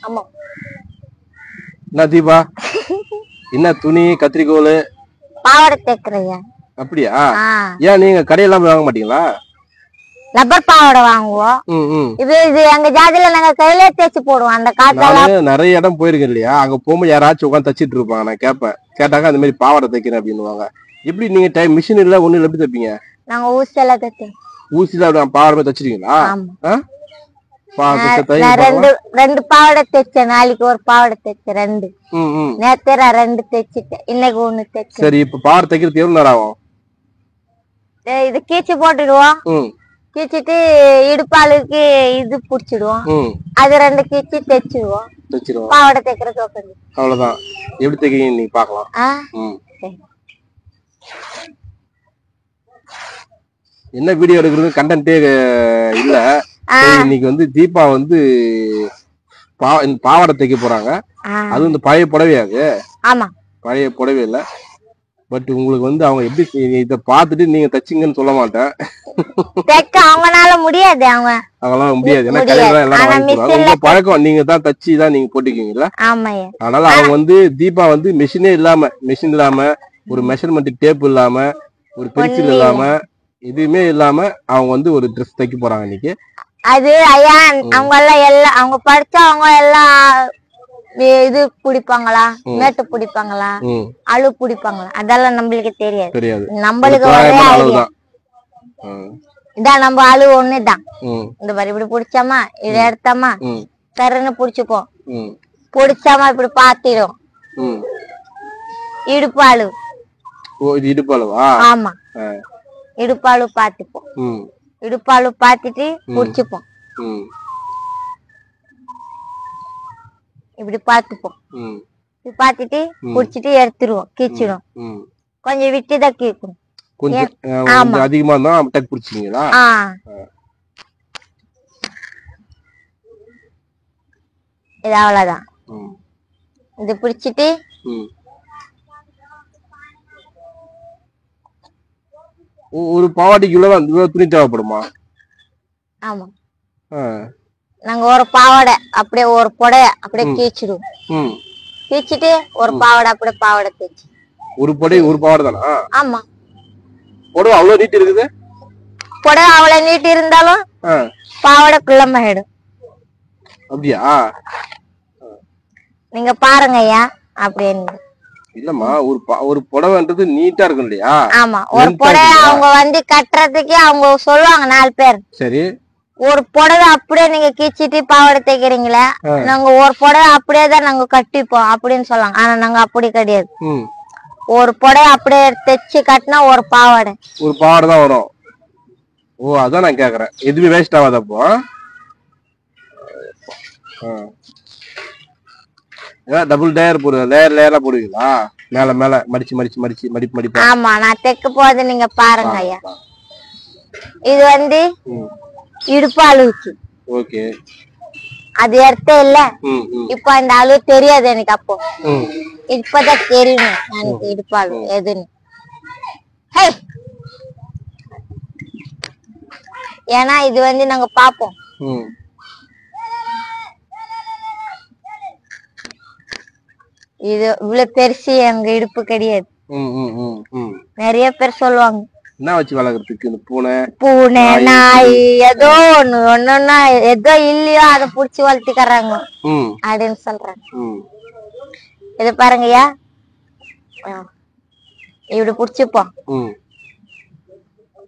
ஆமா. என்ன தீபா, என்ன துணி கத்திரிக்கோல் பாவாடை தைக்கிறீங்க? அப்படியா? ஏன் நீங்க கடையெல்லாம் போய் வாங்க மாட்டீங்களா? ரப்பர் பாவாடை வாங்குவோம். இது எங்க ஜாதியில நாங்க கையிலே தேய்ச்சி போடுவோம். அந்த காலத்துல நிறைய இடம் போயிருக்கேன் இல்லையா, அங்க போகும்போது யாராச்சும் உட்காந்து தச்சிட்டு இருப்பாங்க. நான் கேட்பேன், கேட்டாங்க அந்த மாதிரி பாவாடை தைக்கிறேன் அப்படின்னுவாங்க. எப்படி நீங்க டைம் மிஷின் இல்ல ஒண்ணு எப்படி தைப்பீங்க? நாங்க ஊசி எல்லாம் தைப்போம். ஊசில பாவாடை தைச்சிருக்கீங்களா? ரெண்டு பாவாடை தைச்சேன். நாளைக்கு ஒரு பாவாடை தைச்சேன். ரெண்டு நேத்து ரெண்டு தைச்சிட்டேன். இன்னைக்கு ஒண்ணு தைச்சேன். சரி, இப்ப பாவாடை தைக்கிறது எவ்வளவு நேரம் ஆகும்? இது கீச்சு போட்டுடுவோம். கீச்சிட்டு இடுப்பாளுக்கு இது புடிச்சிடுவோம். அது ரெண்டு கீச்சு தைச்சிடுவோம். பாவாடை தைக்கிறது அவ்வளவுதான். எப்படி தைக்கிறீங்க நீ பாக்கலாம். என்ன வீடியோ எடுக்கிறது கண்டென்ட்டே இல்ல. இன்னைக்கு வந்து தீபா வந்து பாவாடை தைக்க போறாங்க. அது இந்த பழைய புடவையாது. ஆமா, பழைய புடவை இல்ல. பட் உங்களுக்கு வந்து அவங்க எப்படி இத பாத்துட்டு நீங்க தச்சிங்கன்னு சொல்ல மாட்டேன். அவங்களால முடியாது. அவங்களால முடியாது. ஏன்னா கடையில எல்லாரும் வாங்கிடுவாங்க. உங்க பழக்கம் நீங்க தான் தச்சி தான் நீங்க போட்டுக்கீங்களா? அதனால அவங்க வந்து தீபா வந்து மிஷினே இல்லாம, மிஷின் இல்லாம, ஒரு மெஷர்மெண்ட் டேப் இல்லாம, ஒரு பென்சில் இல்லாம, எதுவுமே இல்லாம அவங்க வந்து ஒரு ட்ரெஸ் தைக்க போறாங்க இன்னைக்கு. அது ஐயா, அவங்க எல்லாம் அவங்க படிச்சவங்க எல்லாம் இது பிடிப்பாங்களா, மேட்டு பிடிப்பாங்களா, அழு பிடிப்பாங்களா, அதெல்லாம் நம்மளுக்கு தெரியாது. நம்மளுக்கு இதான் நம்ம அழு ஒண்ணுதான். இந்த மாதிரி இப்படி பிடிச்சாமா, இதை எடுத்தாமா, சருன்னு பிடிச்சுப்போம். பிடிச்சாமா இப்படி பாத்திடும். இடுப்பு அழு. இடுப்பு அழுவா? ஆமா, இடுப்பாளு பாத்துப்போம். இடுப்பாளு பாத்துட்டு புடிச்சுப்போம். இப்படி பாத்துப்போம். பாத்துட்டு புடிச்சிட்டு எடுத்துருவோம். கீச்சிடும். கொஞ்சம் விட்டுதான் கீக்கணும். கொஞ்சம் அதிகமா தான் டக் புடிச்சீங்களா? இது அவ்வளவுதான். இது பிடிச்சிட்டு ஒரு பாவாடைக்கு இவ்வளவு துணி தேவைப்படுமா? ஆமா, நாங்க ஒரு பாவாடை அப்படியே ஒரு புடவை அப்படியே கீச்சிடுவோம். கீச்சிட்டு ஒரு பாவாடை அப்படியே பாவாடை தேய்ச்சி. ஒரு புடவை ஒரு பாவாடை தானா? ஆமா. புடவை அவ்வளவு நீட் இருக்குது? புடவை அவ்வளவு நீட் இருந்தாலும் பாவாடை குள்ளமாயிடும். அப்படியா? நீங்க பாருங்க ஐயா. அப்படின்னு இல்லம்மா, ஒரு புடவைன்றது நீட்டா இருக்கும் இல்லையா? ஆமா, ஒரு புடவை அவங்க வந்து கட்டுறதுக்கு அவங்க சொல்லுவாங்க 4 பேர். சரி, ஒரு புடவை அப்படியே நீங்க கீச்சிட்டு பாவாடை தைக்கிறீங்களா, நாங்க ஒரு புடவை அப்படியே தான் நாங்க கட்டிப்போம் அப்படின்னு சொல்லுவாங்க. ஆனா நாங்க அப்படி கிடையாது. ஒரு புடவை அப்படியே தைச்சு கட்டினா ஒரு பாவாடை தான் வரும். ஓ, அதான் நான் கேக்குறேன். எதுவுமே வேஸ்ட் ஆகாதப்போ டபுள் லேயர் லேயரா போடுவீங்களா? மேல மேல மடிச்சு மடிச்சு மடிச்சு மடிப்பு. ஆமா, நான் தைக்க போது நீங்க பாருங்க ஐயா. இது வந்து இடுப்பு அளவுக்கு. ஓகே, அது எடுத்த இல்ல. இப்ப அந்த அளவு தெரியாது எனக்கு. அப்போ இப்பதான் தெரியும் எனக்கு இடுப்பு அளவு எதுன்னு. ஏன்னா இது வந்து நாங்க பாப்போம். இது இவ்வளவு பெருசு எங்க இடுப்பு கிடையாது. நிறைய பேர் சொல்லுவாங்க, என்ன வச்சு வளர்க்கறதுக்கு இந்த பூனை நாய் ஏதோ ஒண்ணுன்னா ஏதோ இல்லையோ அதை புடிச்சு வளர்த்திக்கிறாங்க அப்படின்னு சொல்றாங்க. இது பாருங்கய்யா, இப்படி புடிச்சுப்போம்.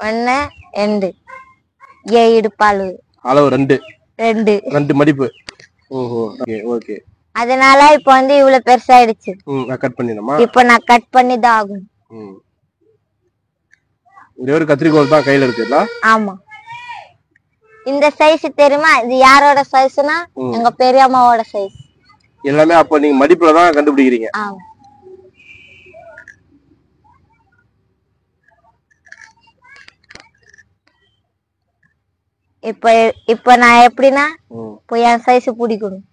1 2 இடுப்பாளு அளவு 2 மடிப்பு. ஓஹோ, ஓகே ஓகே. அதனால இப்ப வந்து இவ்வளவு பெருசாயிடுச்சு. கட் பண்ணிடணுமா? இப்ப நான் கட் பண்ணிதான் ஆகும். ஒரே ஒரு கத்திரிக்கோல் தான் கையில இருக்குதா? ஆமா. இந்த சைஸ் தெரியுமா? இது யாரோட சைஸ்னா எங்க பெரியம்மாவோட சைஸ். எல்லாமே அப்ப நீங்க மடிப்புல தான் கண்டுபிடிக்கிறீங்க. ஆமா. இப்ப நான் எப்படின்னா போய் என் சைஸ் பிடிக்கணும்.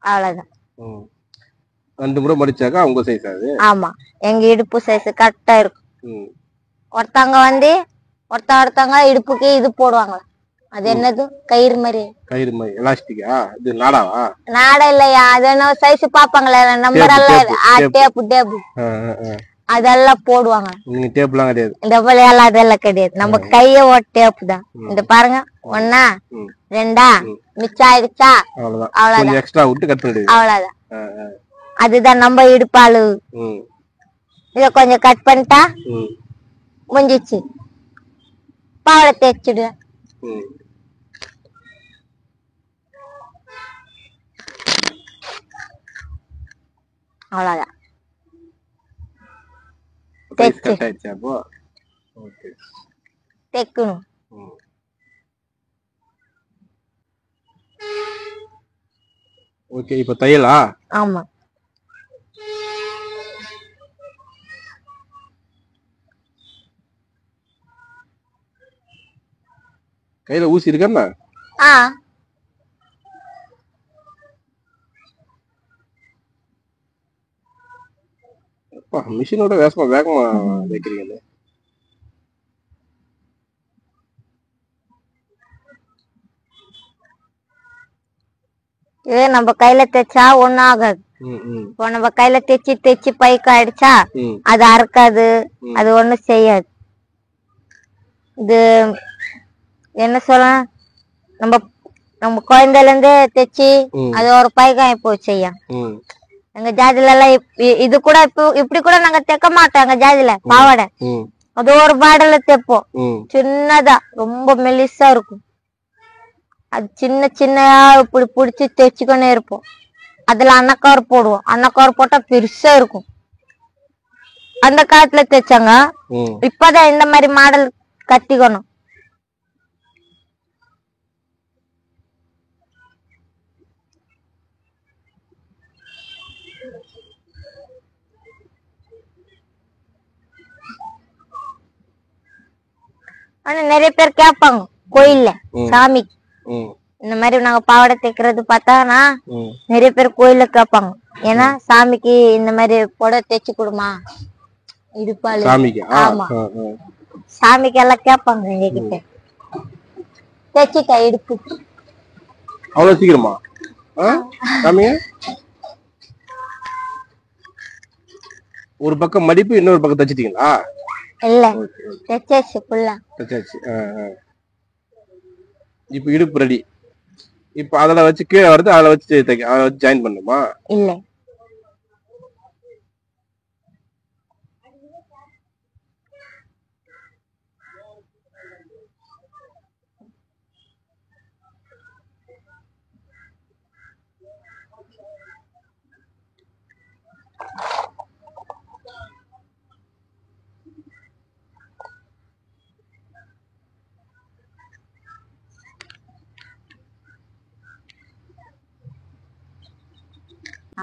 அவ்வளவுதான். 2 முறை மடிச்சாக்கா உங்க சைஸ் அது. ஆமா, எங்க இடுப்பு சைஸ் கரெக்டா இருக்கும். ஒருத்தவங்க இடுப்புக்கு இது போடுவாங்க, அது என்னது கயிறு மாதிரி எலாஸ்டிக்கா? இது நாடாவா? நாடா இல்லையா, அது என்ன சைஸ் பாப்பாங்களே நம்பர் எல்லாம் டேப் அதெல்லாம் போடுவாங்க. நீங்க டேப்லாம் கிடையாது? டபுள் எல்லாம் அதெல்லாம் கிடையாது, நம்ம கைய ஒரு டேப் தான். இந்த பாருங்க 1 2 மிச்சம் ஆயிடுச்சா அவ்வளவுதான், எக்ஸ்ட்ரா விட்டு கட் பண்ணிடுவீங்க அவ்வளவுதான். அதுதான் நம்ம இடுப்பாளு. இத கொஞ்சம் கட் பண்ணிட்டா முடிஞ்சிச்சு, பாவடை தேய்ச்சிடு. அவ்வளவுதான், தைக்கணும். ஓகே, இப்ப தையலா? ஆமா, கையில ஊசி இருக்கா? மிஷினோட வேகமா வைக்கிறீங்க. இது நம்ம கையில தைச்சா ஒண்ணும் ஆகாது. இப்போ நம்ம கையில தைச்சு பைக்கு ஆயிடுச்சா அது அறுக்காது, அது ஒண்ணும் செய்யாது. இது என்ன சொல்ல, நம்ம குழந்தையில இருந்து தைச்சு அது ஒரு பைக்காய் போய் செய்ய. எங்க ஜாதில எல்லாம் இது கூட இப்படி கூட நாங்க தைக்க மாட்டோம். எங்க ஜாதில பாவாடை அது ஒரு பாடல தைப்போம், சின்னதா ரொம்ப மெலிசா இருக்கும். அது சின்ன இப்படி புடிச்சு தைச்சுக்கொண்டே இருப்போம். அதுல அன்னக்கார் போடுவோம், அன்னக்கார் போட்டா பெருசா இருக்கும். அந்த காலத்துல தைச்சாங்க, இப்பதான் இந்த மாதிரி மாடல் கத்திக்கணும். ஆனா நிறைய பேர் கேட்பாங்க கோயில்ல சாமி, இந்த மாதிரி நாங்க பாவாடை தைக்கிறது பார்த்தானா நிறைய பேர் கோயில்ல கேட்பாங்க. ஏன்னா சாமிக்கு இந்த மாதிரி புடவை தைச்சு கொடுமா இடுப்பாளு. ஆமா, சாமிக்கு எல்லாம் கேட்பாங்க எங்க கிட்ட, தைச்சுட்டா இடுப்பு. அவ்வளவு சீக்கிரமா? ஒரு பக்கம் மடிப்பு, இன்னொரு பக்கம் தைச்சிட்டீங்களா? இல்ல, தைச்சாச்சு ஃபுல்லா தைச்சாச்சு. இப்போ இடுப்பு ரெடி. இப்போ அதல வச்சு கீழே வருது, அதல வச்சு ஜாயின் பண்ணுமா? இல்ல,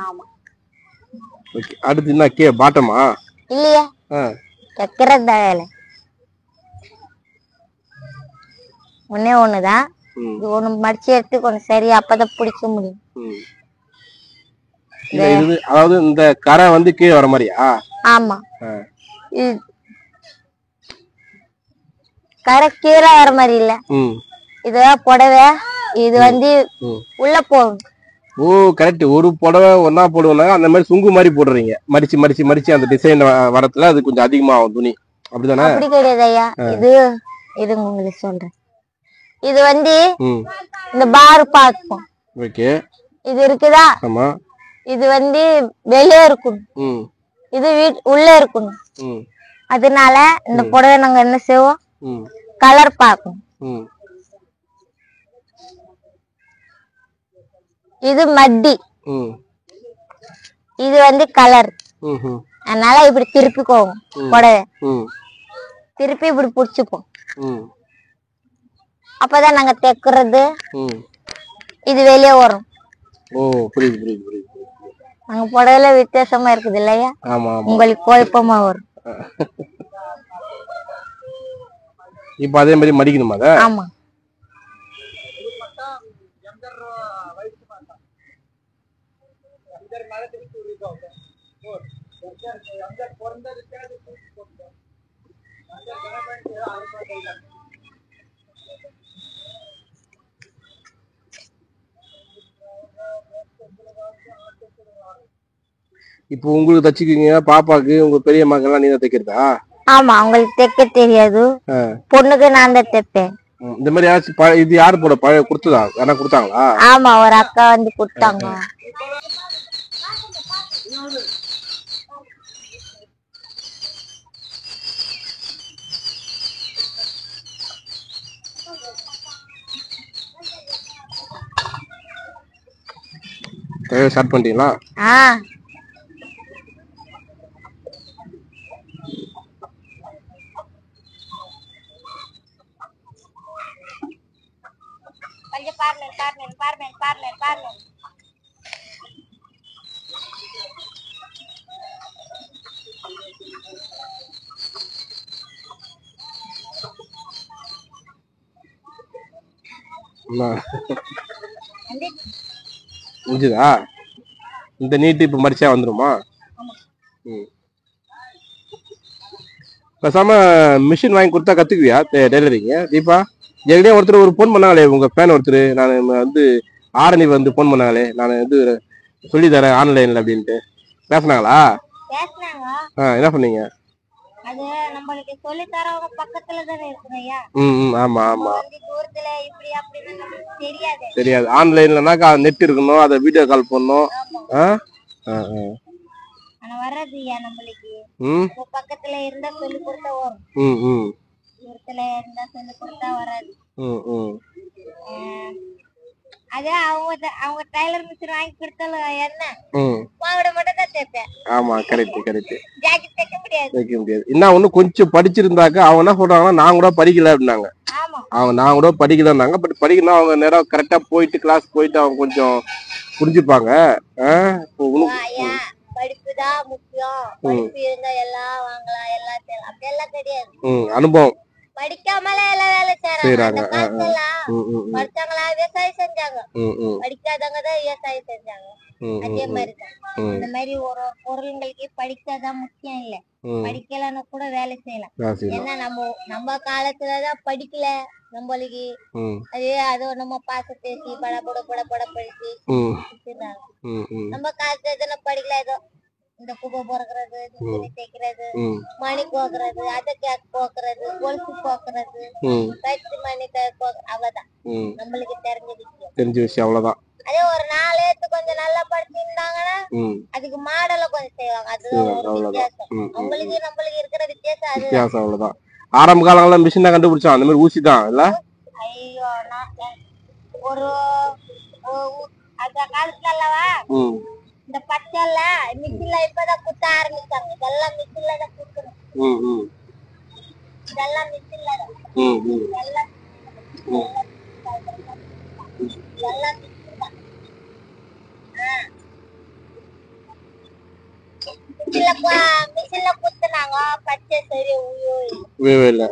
ஆமா. ஓகே, அடுத்து என்ன பாட்டமா? இல்லையா, தைக்கிறது வேலை ஒண்ணே ஒண்ணுதான். இது ஒண்ணு மடிச்சு எடுத்து கொஞ்சம் சரி, அப்பதான் பிடிக்க முடியும். அதாவது இந்த கரை வந்து கீழே வர மாதிரியா? ஆமா, கரை கீழே வர மாதிரி இல்ல, இதுதான் புடவை. இது வந்து உள்ள போகும். ஓ கரெக்ட், ஒரு புடவை ஒன்னா போடுவாங்க, அந்த மாதிரி சுங்கு மாதிரி போடுறீங்க, மடிச்சு மடிச்சு மடிச்சு அந்த டிசைன் வரத்துல அது கொஞ்சம் அதிகமாகும் துணி, அப்படிதானே? அப்படி கிடையாது ஐயா, இது உங்களுக்கு சொல்றேன். இது வந்து இந்த பார் பார்ப்போம். ஓகே, இது இருக்குதா? ஆமா. இது வந்து வெளியே இருக்கணும், இது உள்ள இருக்கணும். அதனால இந்த புடவை நாங்க என்ன செய்வோம், கலர் பார்ப்போம். இது மட்டி, இது வந்து கலர். அதனால இப்படி திருப்பிக்கோங்க புடவை, திருப்பி இப்படி புடிச்சுப்போம். அப்பதான் நாங்க தைக்கிறது இது வெளியே வரும். ஓ புரியுது புரியுது புரியுது. நாங்க புடவைல வித்தியாசமா இருக்குது இல்லையா? ஆமா, உங்களுக்கு குழப்பமா வரும். இப்ப அதே மாதிரி மடிக்கணுமா? ஆமா, இப்போ உங்களுக்கு தச்சுக்கீங்க, பாப்பாக்கு உங்க பெரிய மகள்லாம் நீங்க தைக்கிறதா? ஆமா, அவங்களுக்கு தைக்க தெரியாது. பொண்ணுக்கு நான் தான் தைப்பேன். இந்த மாதிரி யாராச்சும் இது யாரு போட கொடுத்ததா? யாரா கொடுத்தாங்களா? ஆமா, ஒரு அக்கா வந்து கொடுத்தாங்க. ஸ்டார்ட் பண்ணிட்டீங்களா? முடிஞ்சுதா? இந்த நீட்டு இப்ப மடிச்சா வந்துருமா? பேசாம மிஷின் வாங்கி கொடுத்தா கத்துக்குவியா டெய்லரிங்? தீபா ஏற்கனவே ஒருத்தர் ஒரு போன் பண்ணாங்களே, உங்க ஃபேன் ஒருத்தர், நான் வந்து ஆரணி வந்து போன் பண்ணாங்களே, நான் வந்து சொல்லி தரேன் ஆன்லைன்ல அப்படின்ட்டு பேசினாங்களா? என்ன பண்ணீங்க? அது நம்மளுக்கு சொல்லி தரவங்க பக்கத்துல தானே இருக்குங்கய்யா. ஆமா ஆமா, தூரத்துல இப்படி அப்படி நமக்கு தெரியாது. தெரியாது. ஆன்லைன்லனாக்கா நெட் இருக்கணும், அத வீடியோ கால் பண்ணனும். ஆனா வராதுயா நம்மளுக்கு. பக்கத்துல இருந்தா சொல்லி கொடுத்தா வரும். தூரத்துல இருந்தா சொல்லி கொடுத்தா வராது. அது அவங்க டைலர் மிஷின் வாங்கி கொடுத்தாலும் என்ன பாவாடை மட்டும் தான் தைப்பேன். ஆமா, கரெக்ட் கரெக்ட். ஜாக்கெட் தைக்க முடியாது. என்ன ஒண்ணு கொஞ்சம் படிச்சிருந்தாக்க அவங்க என்ன சொல்றாங்கன்னா, நான் கூட படிக்கல அப்படின்னாங்க. நான் கூட படிக்கலன்னாங்க. பட் படிக்கணும், அவங்க நேரம் கரெக்டா போயிட்டு கிளாஸ் போயிட்டு அவங்க கொஞ்சம் புரிஞ்சுப்பாங்க. படிப்புதான் முக்கியம், படிப்பு இருந்தா எல்லாம் வாங்கலாம், எல்லாம் செய்யலாம் அப்படியெல்லாம் கிடையாது. அனுபவம். படிக்காமலே எல்லாம் வேலை செய்யறாங்க. படிச்சாங்களா விவசாயம் செஞ்சாங்க, படிக்காதவங்க தான் விவசாயம் செஞ்சாங்க. அதே மாதிரிதான் இந்த மாதிரி ஒரு பொருளுங்களுக்கு படிச்சாதான் முக்கியம் இல்ல, படிக்கலன்னு கூட வேலை செய்யலாம். ஏன்னா நம்ம காலத்துலதான் படிக்கல நம்மளுக்கு. அது நம்ம பாச பேசி பட படிச்சு நம்ம காலத்துல படிக்கல. ஏதோ இந்த குப்பை பொறுக்கிறது, துணி தைக்கிறது, மணி கோக்குறது, அதை கேக் கோக்குறது, கொலுசு கோக்குறது, கட்சி மணி அவ்வளவுதான் நம்மளுக்கு தெரிஞ்ச விஷயம். அவ்வளவுதான். அதே ஒரு 4 ஏத்து கொஞ்சம் நல்லா படிச்சிருந்தாங்கன்னா அதுக்கு மாடல கொஞ்சம் செய்வாங்க. அதுதான் ஒரு வித்தியாசம். அவங்களுக்கு நம்மளுக்கு இருக்கிற வித்தியாசம் அவ்வளவுதான். ஆரம்ப காலங்கள்ல மிஷின் தான் கண்டுபிடிச்சோம், அந்த மாதிரி ஊசி தான் இல்ல. ஐயோ, ஒரு அந்த காலத்துல அல்லவா இந்த பச்சைல மிஷின்ல இப்பதான் குத்த ஆரம்பிச்சாங்க. இதெல்லாம் மிஷின்ல தான் குத்தணும். இதெல்லாம் மிஷின்ல தான். மிஷின்ல குத்துனாங்க, பச்சை சரி உயோ இல்ல.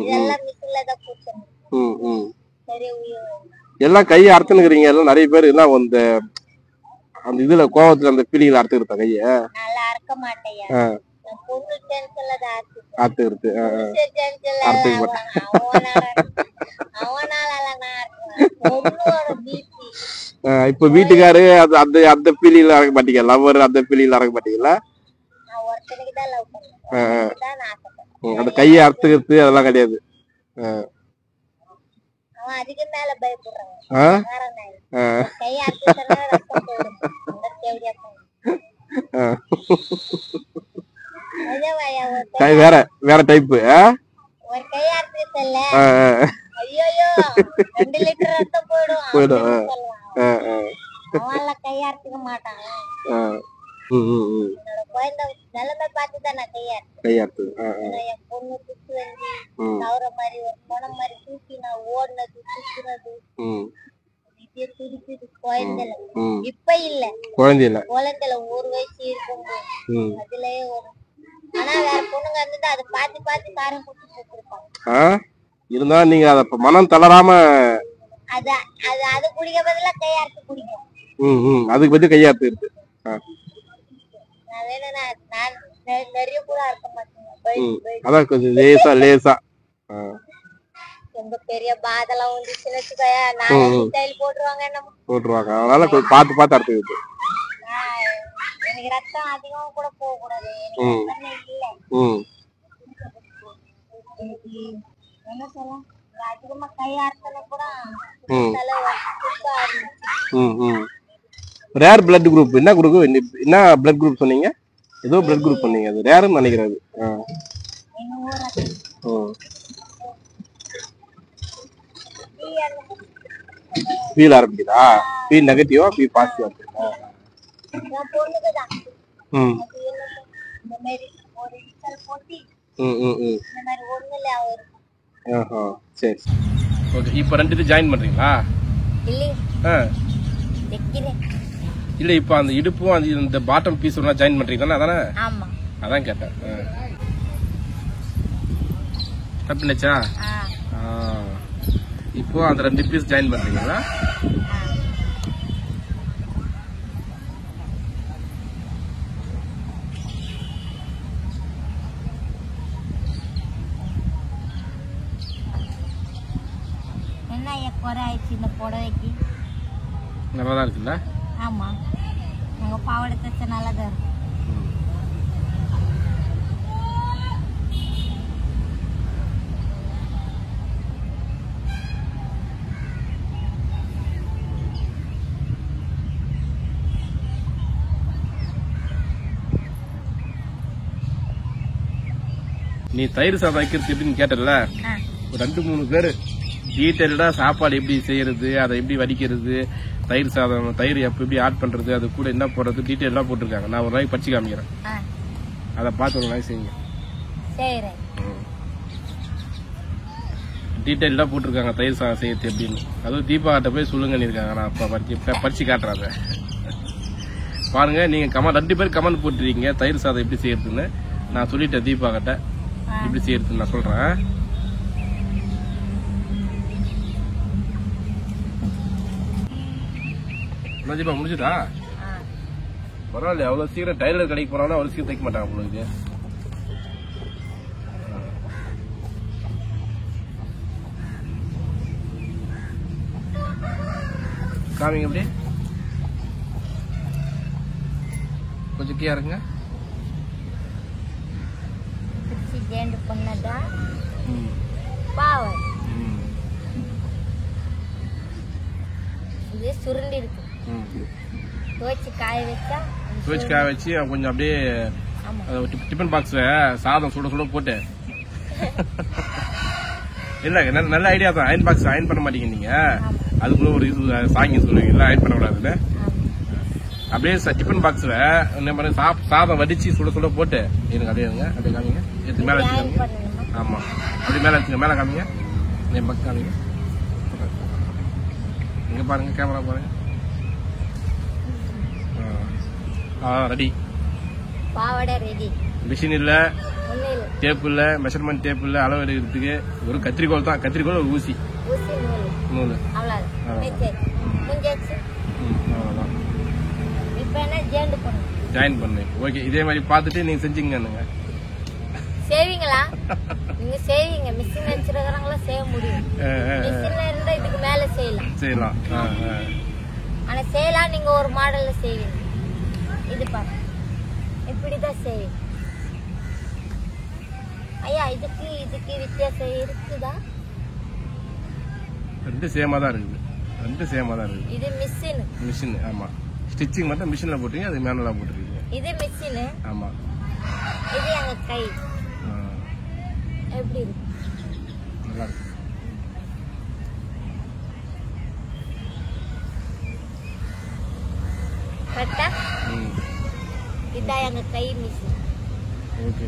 இதெல்லாம் மிஷின்ல தான் குத்தணும். சரி உயோ எல்லாம் கையை அறுத்துனுக்குறீங்க. எல்லாம் நிறைய பேர் எல்லாம் அந்த இதுல கோவத்துல அந்த பீலிங்ல அறுத்துக்கிறதா கைய? நல்லா அறுக்க மாட்டேயா. பொண்ணு டென்ஷன்ல தான் அறுத்துக்கிறது. இப்ப வீட்டுக்காரு அந்த பீலிங்ல அறக்க மாட்டீங்க? லவ்வர் அந்த பீலிங்ல அறக்க மாட்டீங்களா? அந்த கையை அறுத்துக்கிறது அதெல்லாம் கிடையாது. அதுக்கு மேல பயப்படுறாங்க. வேற டைப். ஒரு கையார்த்து செல்ல ஐயோ 2 லிட்டர் ரத்தம் போயிடும். அவன் கையார்த்துக்க மாட்டாங்க. என்னோட குழந்தை நிலைமை பார்த்துதான் நான் கையார்த்து. என் பொண்ணு குத்து வந்து தவற மாதிரி ஒரு பணம் மாதிரி தூக்கி நான் ஓடினது சுத்துறது துடிக்குது. குழந்தைல இப்ப இல்ல, குழந்தைல 1 வயசு இருக்கும்போது அதுலயே வரும். ஆனா வேற பொண்ணுங்க இருந்துட்டு அதை பார்த்து காரம் குடிச்சு கொடுப்பாங்க. இருந்தா நீங்க அத மனம் தளராம அது குடிக்க பதிலா கையார்த்து குடிக்கும். அதுக்கு பத்தி கையாத்து இருக்கு. அதான் கொஞ்சம் லேசா ரொம்ப பெரிய பாதெல்லாம் வந்துச்சுன்னு போட்டுருவாங்க. அதனால கொஞ்சம் பார்த்து அறுத்துக்கிட்டு. எனக்கு ரத்தம் அதிகமா கூட போக கூடாது. என்ன சொல்லலாம், அதிகமா கையாடுறதுல கூட ரேர் பிளட் குரூப் என்ன பிளட் குரூப் சொன்னீங்க? ஏதோ பிளட் குரூப் சொன்னீங்க, அது ரேர்னு நினைக்கிறது. ஃபீல் ஆரம்பிக்குதா? ஃபீல் நெகட்டிவா ஃபீல் பாசிட்டிவா இருக்குதா? சரி ஓகே. இப்போ ரெண்டு ஜாயின் பண்றீங்களா? இல்ல இப்போ அந்த இடுப்பும் அந்த இந்த பாட்டம் பீஸ் ஒண்ணா ஜாயின் பண்றீங்க தானே? அதானே? ஆமா, அதான் கேட்டேன். தப்புனச்சா? இப்போ அந்த ரெண்டு பீஸ் ஜாயின் பண்றீங்களா? குறை ஆயிடுச்சு இந்த புடவைக்கு. நல்லதா இருக்குல்ல? ஆமா, நாங்க பாவாடை தைச்ச நல்லதா இருக்கு. நீ தயிர் சாதம் வைக்கிறது எப்படின்னு கேட்டல, ஒரு 2-3 பேரு டீட்டெயில்டா சாப்பாடு எப்படி செய்யறது, அதை எப்படி வடிக்கிறது, தயிர் சாதம் தயிர் எப்படி ஆட் பண்றது, அது கூட என்ன போடுறது டீட்டெயிலா போட்டிருக்காங்க. நான் ஒரு நாளைக்கு படிச்சு காமிக்கிறேன், அதை பார்த்து ஒரு நாளைக்கு செய்யுங்க. டீட்டெயிலா போட்டிருக்காங்க தயிர் சாதம் செய்யறது எப்படின்னு. அதுவும் தீபா கிட்ட போய் சொல்லுங்கன்னு இருக்காங்க. நான் அப்ப படிச்சு காட்டுறாங்க பாருங்க. நீங்க 2 பேர் கமெண்ட் போட்டுருக்கீங்க தயிர் சாதம் எப்படி செய்யறதுன்னு. நான் சொல்லிட்டேன் தீபா கிட்ட எப்படி செய்யறதுன்னு நான் சொல்றேன். தீபா முடிஞ்சுதா? பரவாயில்ல, அவ்வளவு சீக்கிரம் டைலர் கடைக்கு போறாங்கன்னா அவ்வளவு சீக்கிரம் தைக்க மாட்டாங்க உங்களுக்கு. காமிங்க அப்படி கொஞ்சம் கீழே இருங்க. சுருண்டி இருக்கு, துவைச்சு காய வச்சு கொஞ்சம் அப்படியே டிஃபன் பாக்ஸ்ல சாதம் சுட சுட போட்டு. இல்ல நல்ல ஐடியா தான். அயன் பாக்ஸ் அயன் பண்ண மாட்டீங்க நீங்க, அதுக்குள்ள ஒரு இது சாங்கி சொல்லுவீங்க அயன் பண்ண கூடாதுன்னு. அப்படியே டிஃபன் பாக்ஸ்ல சாதம் வடிச்சு சுட சுட போட்டு இருங்க. அப்படியே இருங்க, அப்படியே காமிங்க, எடுத்து மேல வச்சுக்காங்க. ஆமா, அப்படி மேல வச்சுங்க, மேல காமிங்க, என் பக்கம் காமிங்க. இங்க பாருங்க, கேமரா பாருங்க. ரெடி, பாவாடை ரெடி. மிஷின் இல்ல, டேப் இல்ல, மெஷர்மெண்ட் டேப் இல்ல, அளவு எடுக்கிறதுக்கு ஒரு கத்திரிக்கோள் தான். கத்திரிக்கோள், ஒரு ஊசி, நூல், ஜாயின் பண்ணு. ஓகே, இதே மாதிரி பார்த்துட்டு நீங்க செஞ்சீங்க. சேவிங்களா? நீங்க சேவிங்க, மிஷின் வச்சிருக்கறவங்கள சேவ முடியும். மிஷின்ல இருந்தா இதுக்கு மேல செய்யலாம். ஆனா செய்யலாம், நீங்க ஒரு மாடல்ல செய்வீங்க. இது பாருங்க, இப்படிதான் செய்வீங்க. ஐயா, இதுக்கு வித்தியாசம் இருக்குதா? ரெண்டு சேமா தான் இருக்குது. இது மிஷின். ஆமா, ஸ்டிச்சிங் மட்டும் மிஷின்ல போட்டீங்க, அது மேனுவலா போட்டுருக்கீங்க. இது மிஷின். ஆமா, இது எங்க கை. எப்படி இருக்கு? நல்லா இருக்கு. கரெக்டா? இதான் எங்க கை மிஷின். Okay,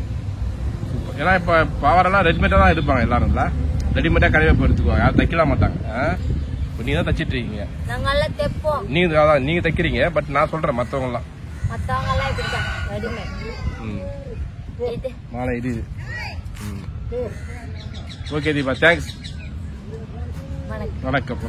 super. ஏன்னா இப்ப பாவாடெல்லாம் ரெடிமேடா தான் எடுப்பாங்க எல்லாரும். ரெடிமேடா கடையில போய் எடுத்துக்குவாங்க, யாரும் தைக்கலாம் மாட்டாங்க. நீங்க தான் தச்சிட்டு இருக்கீங்க. நாங்க எல்லாம் தைப்போம். நீங்க தைக்கிறீங்க, பட் நான் சொல்றேன் மத்தவங்க எல்லாம் இப்படிதான் ரெடிமேட். மாலை இது. Okay Deepa, thanks. வணக்கம்.